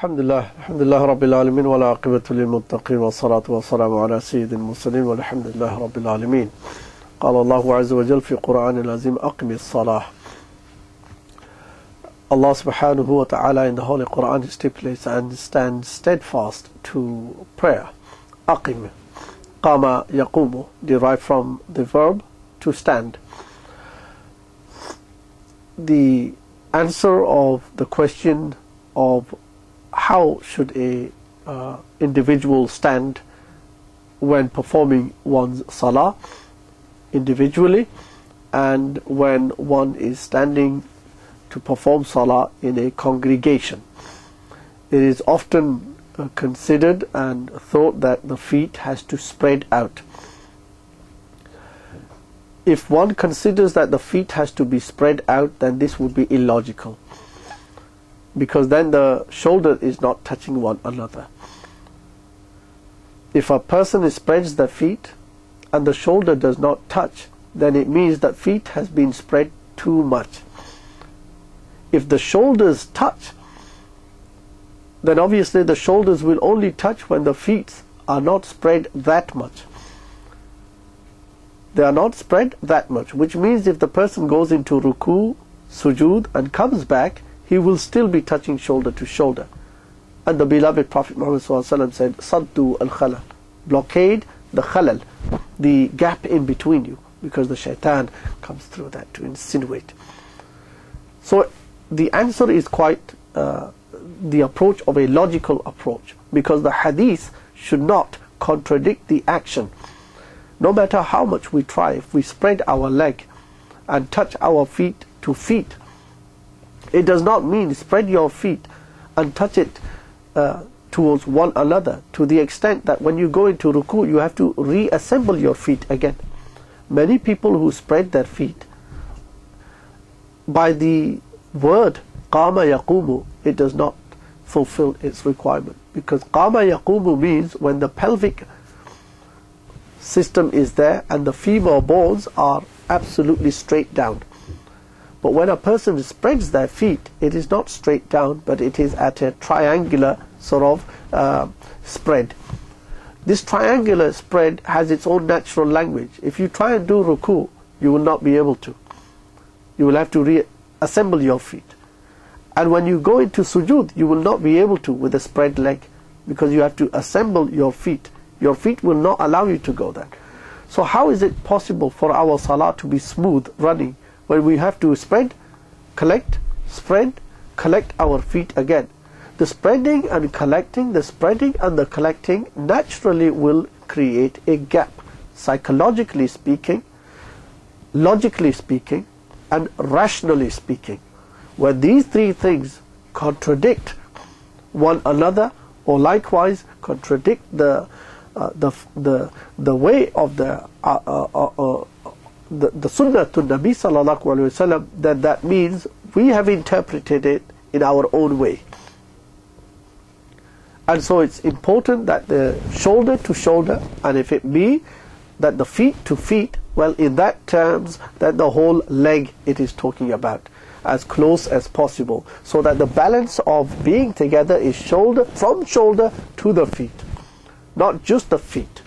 Alhamdulillah Rabbil Alameen wa la aqibatu lil muttaqin wa salatu wa salamu ala sayyidil mursalin wa alhamdulillah Rabbil Alameen. قال الله عز وجل في قرآن العظيم أقم الصلاة. Allah subhanahu wa ta'ala in the Holy Quran stipulates and stands steadfast to prayer. Aqim, qama yaqumu, derived from the verb to stand. The answer of the question of how should a individual stand when performing one's salah individually, and when one is standing to perform salah in a congregation. It is often considered and thought that the feet has to spread out. If one considers that the feet has to be spread out, then this would be illogical, because then the shoulder is not touching one another. If a person spreads the feet and the shoulder does not touch, then it means that feet has been spread too much. If the shoulders touch, then obviously the shoulders will only touch when the feet are not spread that much. They are not spread that much, which means if the person goes into ruku, sujood and comes back, he will still be touching shoulder to shoulder. And the beloved Prophet Muhammad said, Saddu al-khalal, blockade the khalal, the gap in between you, because the shaitan comes through that to insinuate. So the answer is quite the approach of a logical approach, because the hadith should not contradict the action. No matter how much we try, if we spread our leg and touch our feet to feet, it does not mean spread your feet and touch it towards one another, to the extent that when you go into ruku you have to reassemble your feet again. Many people who spread their feet, by the word qama yaqumu, it does not fulfill its requirement, because qama yaqumu means when the pelvic system is there and the femur bones are absolutely straight down. But when a person spreads their feet, it is not straight down, but it is at a triangular sort of spread. This triangular spread has its own natural language. If you try and do ruku, you will not be able to. You will have to reassemble your feet. And when you go into sujood, you will not be able to with a spread leg, because you have to assemble your feet. Your feet will not allow you to go there. So how is it possible for our salah to be smooth running when we have to spread, collect, spread, collect our feet again? The spreading and collecting, the spreading and the collecting naturally will create a gap, psychologically speaking, logically speaking, and rationally speaking. When these three things contradict one another, or likewise contradict the way of the sunnah to Nabi sallallahu alaihi wasallam, then that means we have interpreted it in our own way. And so it's important that the shoulder to shoulder, and if it be that the feet to feet, well, in that terms, that the whole leg it is talking about, as close as possible, so that the balance of being together is shoulder from shoulder to the feet, not just the feet.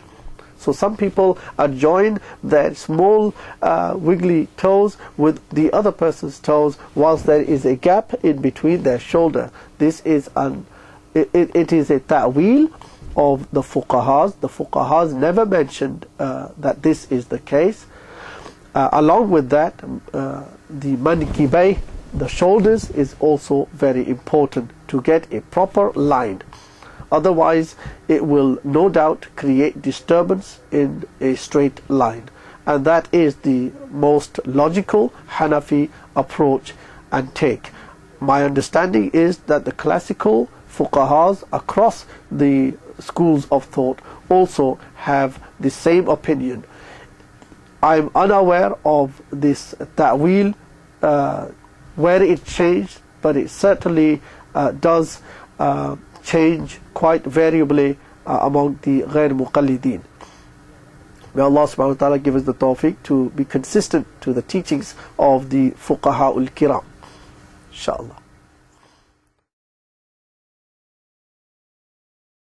So some people adjoin their small wiggly toes with the other person's toes, whilst there is a gap in between their shoulder. This is it is a ta'wil of the fuqahas. The fuqahas never mentioned that this is the case. Along with that, the mankibay, the shoulders, is also very important to get a proper line. Otherwise, it will no doubt create disturbance in a straight line. And that is the most logical Hanafi approach and take. My understanding is that the classical fuqahas across the schools of thought also have the same opinion. I am unaware of this ta'wil where it changed, but it certainly does change quite variably among the ghair muqallideen. May Allah subhanahu wa ta'ala give us the tawfiq to be consistent to the teachings of the fuqaha ul-kiram, inshallah.